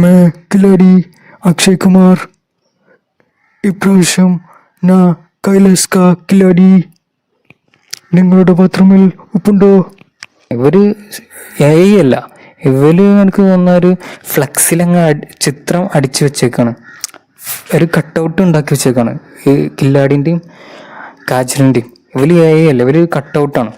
मैं खिलाड़ी अक्षय कुमार ഇപ്രാവശ്യം ഞാൻ കൈലാസ് കാ കിലാടി നിങ്ങളുടെ ബാത്റൂമിൽ ഉപ്പുണ്ടോ? ഇവര് AI അല്ല, ഇവര് എനിക്ക് തോന്നുന്ന ഒരു ഫ്ലെക്സിലങ്ങ് ചിത്രം അടിച്ചു വെച്ചേക്കാണ്, ഒരു കട്ടൗട്ട് ഉണ്ടാക്കി വെച്ചേക്കാണ് ഈ കില്ലാടിൻ്റെയും കാജലിൻ്റെയും. ഇവര് AI അല്ല, ഇവര് കട്ടൗട്ടാണ്.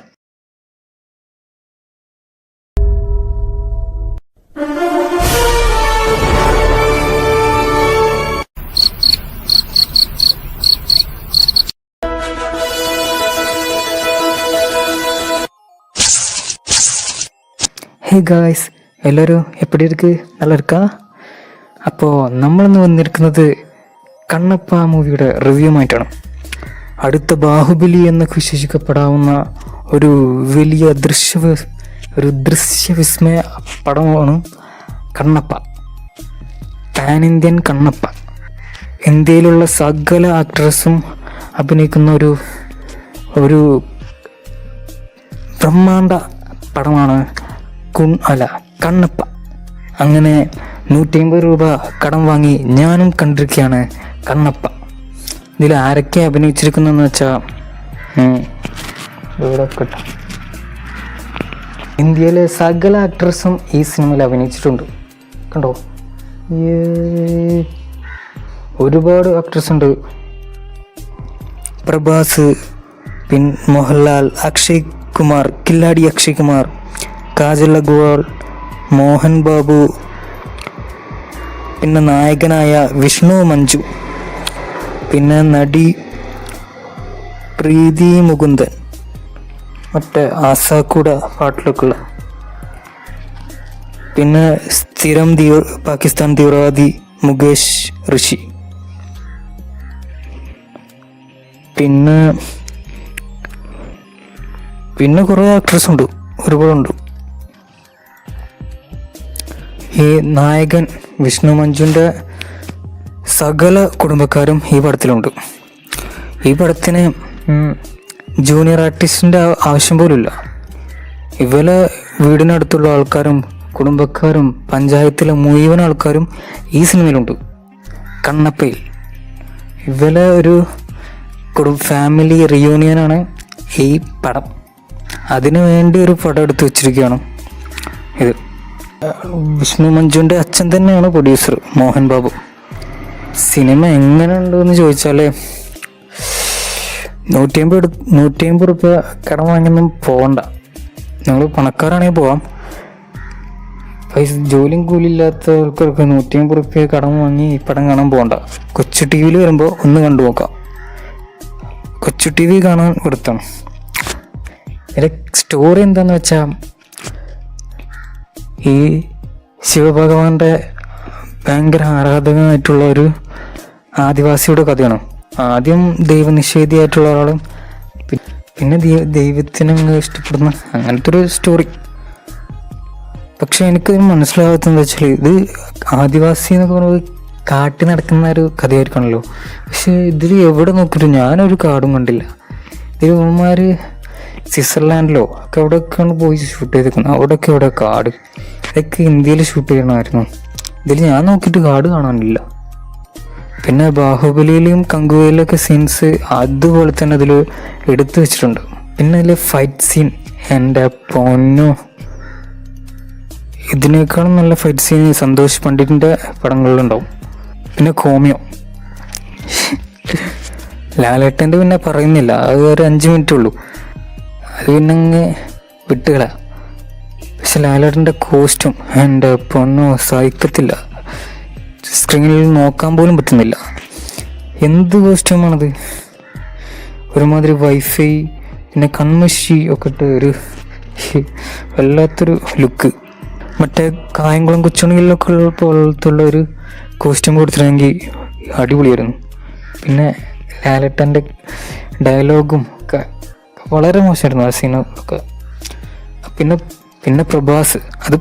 ഹേ ഗായ്സ്, എല്ലാവരും എപ്പടി ഇருக்கு? നല്ല ഇരിക്കാ? അപ്പോൾ നമ്മളിന്ന് വന്നിരിക്കുന്നത് കണ്ണപ്പ മൂവിയുടെ റിവ്യൂമായിട്ടാണ്. അടുത്ത ബാഹുബലി എന്നൊക്കെ വിശേഷിക്കപ്പെടാവുന്ന ഒരു വലിയ ദൃശ്യവിസ്മയ പടമാണ് കണ്ണപ്പ. Pan Indian Kannappa. ഇന്ത്യയിലുള്ള സകല ആക്ട്രസും അഭിനയിക്കുന്ന ഒരു ബ്രഹ്മാണ്ഡ പടമാണ് കണ്ണപ്പ. അങ്ങനെ 150 രൂപ കടം വാങ്ങി ഞാനും കണ്ടിരിക്കുകയാണ് കണ്ണപ്പ. ഇതിൽ ആരൊക്കെ അഭിനയിച്ചിരിക്കുന്നതെന്ന് വെച്ചാൽ ഇന്ത്യയിലെ സകല ആക്ട്രസും ഈ സിനിമയിൽ അഭിനയിച്ചിട്ടുണ്ട്. കണ്ടോ, ഒരുപാട് ആക്ട്രസ് ഉണ്ട്. പ്രഭാസ്, മോഹൻലാൽ, അക്ഷയ് കുമാർ, കില്ലാടി അക്ഷയ് കുമാർ, കാജൽ അഗർവാൾ, മോഹൻ ബാബു, പിന്നെ നായകനായ വിഷ്ണു മഞ്ജു, പിന്നെ നടി പ്രീതി മുകുന്ദൻ, മറ്റേ ആസാക്കൂട പാട്ടിലൊക്കെയുള്ള, പിന്നെ സ്ഥിരം പാകിസ്ഥാൻ തീവ്രവാദി മുകേഷ് ഋഷി, പിന്നെ കുറേ ആക്ട്രസ് ഉണ്ട്, ഒരുപാടുണ്ട്. ഈ നായകൻ വിഷ്ണു മഞ്ജുവിൻ്റെ സകല കുടുംബക്കാരും ഈ പടത്തിലുണ്ട്. ഈ പടത്തിന് ജൂനിയർ ആർട്ടിസ്റ്റിൻ്റെ ആവശ്യം പോലുമില്ല. ഇവരെ വീടിനടുത്തുള്ള ആൾക്കാരും കുടുംബക്കാരും പഞ്ചായത്തിലെ മുഴുവൻ ആൾക്കാരും ഈ സിനിമയിലുണ്ട്. കണ്ണപ്പയിൽ ഇവരെ ഒരു ഫാമിലി റിയൂണിയനാണ് ഈ പടം. അതിനു വേണ്ടി ഒരു പടം എടുത്ത് വെച്ചിരിക്കുകയാണ് ഇത്. വിഷ്ണു മഞ്ജുവിൻ്റെ അച്ഛൻ തന്നെയാണ് പ്രൊഡ്യൂസർ, മോഹൻ ബാബു. സിനിമ എങ്ങനെയുണ്ടെന്ന് ചോദിച്ചാൽ 150 രൂപ കടം വാങ്ങിയൊന്നും പോകണ്ട. നിങ്ങൾ പണക്കാരാണെങ്കിൽ പോവാം. ജോലിയും കൂലിയില്ലാത്തവർക്കൊക്കെ 150 രൂപ കടം വാങ്ങി ഈ പടം കാണാൻ പോകണ്ട. കൊച്ചു ടി വിയിൽ വരുമ്പോൾ ഒന്ന് കണ്ടു നോക്കാം. കൊച്ചു ടി വി കാണാൻ കൊടുത്താണ്. ഇതിൻ്റെ സ്റ്റോറി എന്താണെന്ന് വെച്ചാൽ, ഈ ശിവഭഗവാന്റെ ഭയങ്കര ആരാധകനായിട്ടുള്ള ഒരു ആദിവാസിയുടെ കഥയാണ്. ആദ്യം ദൈവനിഷേധിയായിട്ടുള്ള ഒരാളും പിന്നെ ദൈവത്തിനെ ഇഷ്ടപ്പെടുന്ന അങ്ങനത്തെ ഒരു സ്റ്റോറി. പക്ഷെ എനിക്കത് മനസ്സിലാകാത്തതെന്ന് വെച്ചാൽ, ഇത് ആദിവാസി എന്നൊക്കെ പറയുന്നത് കാട്ടിൽ നടക്കുന്ന ഒരു കഥയായിരിക്കണല്ലോ. പക്ഷെ ഇതിൽ എവിടെ നോക്കിയിട്ടും ഞാനൊരു കാടും കണ്ടില്ല. ഇതിൽ ഉമ്മമാർ സ്വിറ്റ്സർലാൻഡിലോ ഒക്കെ അവിടെയൊക്കെയാണ് പോയി ഷൂട്ട് ചെയ്തിരിക്കുന്നത്. അവിടെയൊക്കെ ഇവിടെ കാട്. ഇതൊക്കെ ഇന്ത്യയിൽ ഷൂട്ട് ചെയ്യണമായിരുന്നു. ഇതിൽ ഞാൻ നോക്കിയിട്ട് കാട് കാണാനില്ല. പിന്നെ ബാഹുബലിയിലും കങ്കുവയിലൊക്കെ സീൻസ് അതുപോലെ തന്നെ അതിൽ എടുത്തു വെച്ചിട്ടുണ്ട്. പിന്നെ അതിൽ ഫൈറ്റ് സീൻ എൻ്റെ പൊന്നോ, ഇതിനേക്കാളും നല്ല ഫൈറ്റ് സീൻ സന്തോഷ് പണ്ഡിറ്റിൻ്റെ പടങ്ങളിലുണ്ടാവും. പിന്നെ കോമിയോ, ലാലേട്ടൻ്റെ പിന്നെ പറയുന്നില്ല, അത് ഒരു 5 മിനിറ്റ് ഉള്ളൂ. അത് പിന്നെ അങ്ങ് വിട്ടുകള. പക്ഷെ ലാലേട്ടൻ്റെ കോസ്റ്റ്യൂം എൻ്റെ പൊന്നോ സഹിക്കത്തില്ല. സ്ക്രീനിൽ നോക്കാൻ പോലും പറ്റുന്നില്ല. എന്ത് കോസ്റ്റ്യൂമാണത്! ഒരുമാതിരി വൈഫൈ പിന്നെ കൺമഷി ഒക്കെ ഇട്ട് ഒരു വല്ലാത്തൊരു ലുക്ക്. മറ്റേ കായംകുളം കൊച്ചുണികളിലൊക്കെ പോലത്തുള്ള ഒരു കോസ്റ്റ്യൂം കൊടുത്തിരുന്നെങ്കിൽ അടിപൊളിയായിരുന്നു. പിന്നെ ലാലേട്ടൻ്റെ ഡയലോഗും ഒക്കെ വളരെ മോശമായിരുന്നു ആ സീനൊക്കെ. പിന്നെ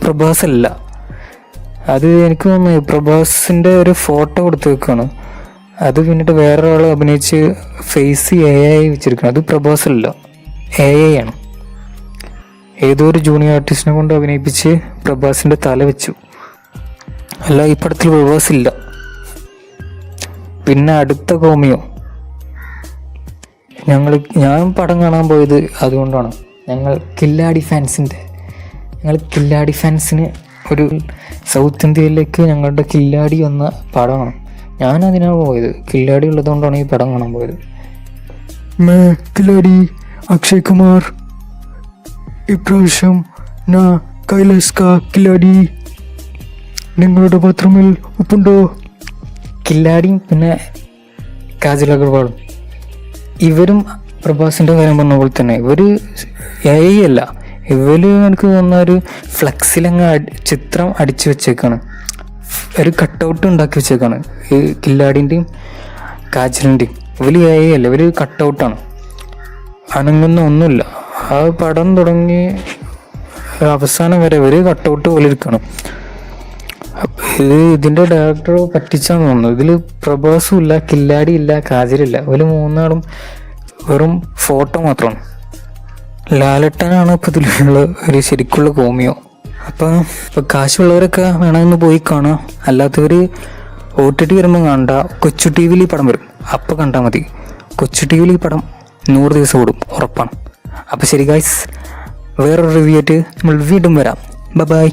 പ്രഭാസല്ല, അത് എനിക്ക് തോന്നുന്നു പ്രഭാസിൻ്റെ ഒരു ഫോട്ടോ കൊടുത്ത് വെക്കുകയാണ്. അത് പിന്നീട് വേറൊരാൾ അഭിനയിച്ച് ഫേസ് AI വെച്ചിരിക്കണം. അത് പ്രഭാസല്ല, AI ആണ്. ഏതോ ഒരു ജൂനിയർ ആർട്ടിസ്റ്റിനെ കൊണ്ട് അഭിനയിപ്പിച്ച് പ്രഭാസിൻ്റെ തല വെച്ചു. അല്ല ഈ പടത്തിൽ പ്രഭാസ് ഇല്ല. പിന്നെ അടുത്ത കോമിയോ ഞാൻ പടം കാണാൻ പോയത് അതുകൊണ്ടാണ്. ഞങ്ങൾ കില്ലാടി ഫാൻസിന് ഒരു സൗത്ത് ഇന്ത്യയിലേക്ക് ഞങ്ങളുടെ കില്ലാടി വന്ന പടമാണ്. ഞാനതിനാണ് പോയത്. കില്ലാടി ഉള്ളതുകൊണ്ടാണ് ഈ പടം കാണാൻ പോയത്. കില്ലാടി അക്ഷയ് കുമാർ ഇപ്രാവശ്യം കൈലാസ് കില്ലാടി നിങ്ങളുടെ ബാത്റൂമിൽ ഉപ്പുണ്ടോ? കില്ലാടിയും പിന്നെ കാജൽ അഗർവാളും ഇവരും പ്രഭാസിൻ്റെ കാര്യം പറഞ്ഞ പോലെ തന്നെ ഇവർ AI അല്ല. എനിക്ക് തോന്നുന്ന ഒരു ഫ്ലെക്സിലങ്ങ് ചിത്രം അടിച്ചു വെച്ചേക്കാണ്, ഒരു കട്ടൗട്ട് ഉണ്ടാക്കി വെച്ചേക്കാണ്. ഈ കില്ലാടിൻ്റെയും കാജലിൻ്റെയും AI അല്ല, ഇവർ കട്ടൗട്ടാണ്, അനങ്ങുന്ന ഒന്നുമില്ല. ആ പടം തുടങ്ങി അവസാനം വരെ ഇവർ കട്ടൗട്ട് പോലെ ഇരിക്കണം. ഇതിൻ്റെ ഡയറക്ടർ പറ്റിച്ചാന്ന് തോന്നുന്നു. ഇതിൽ പ്രഭാസും ഇല്ല, കില്ലാടി ഇല്ല, കാജലില്ല. ഇവർ മൂന്നാളും വെറും ഫോട്ടോ മാത്രമാണ്. ലാലട്ടനാണ് ഇപ്പോൾ ഇതിലുള്ള ഒരു ശരിക്കുള്ള കോമിയോ. അപ്പോൾ കാശുള്ളവരൊക്കെ വേണമെന്ന് പോയി കാണാം. അല്ലാത്തവർ OTT വരുമ്പോൾ കണ്ട കൊച്ചു TV ഈ പടം വരും, അപ്പോൾ കണ്ടാൽ മതി. കൊച്ചു TV ഈ പടം 100 ദിവസം ഓടും, ഉറപ്പാണ്. അപ്പോൾ ശരി ഗൈസ്, വേറൊരു റിവ്യൂ ആയിട്ട് നമ്മൾ വീണ്ടും വരാം. ബൈ.